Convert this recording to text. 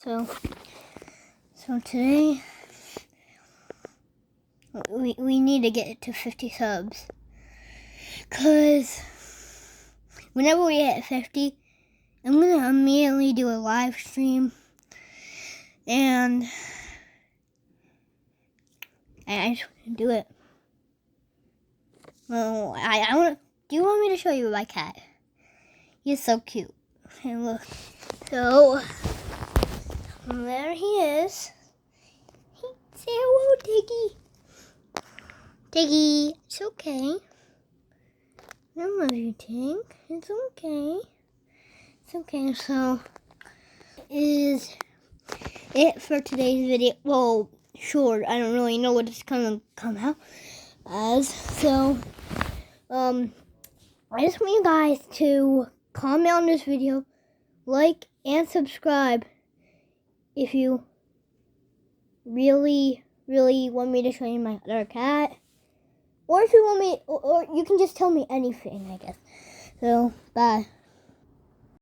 So today we need to get it to 50 subs, cause whenever we hit 50, I'm gonna immediately do a live stream, and I just want to do it. Well, I want. Do you want me to show you my cat? He's so cute. Hey, look. So there he is. Say hello, Tiggy. Tiggy, it's okay. I love you, Tig. It's okay. It's okay. So is it for today's video. Well, sure. I don't really know what it's gonna come out as. So I just want you guys to comment on this video, like, and subscribe if you really want me to show you my other cat. Or if you want me, or you can just tell me anything, I guess. So, bye.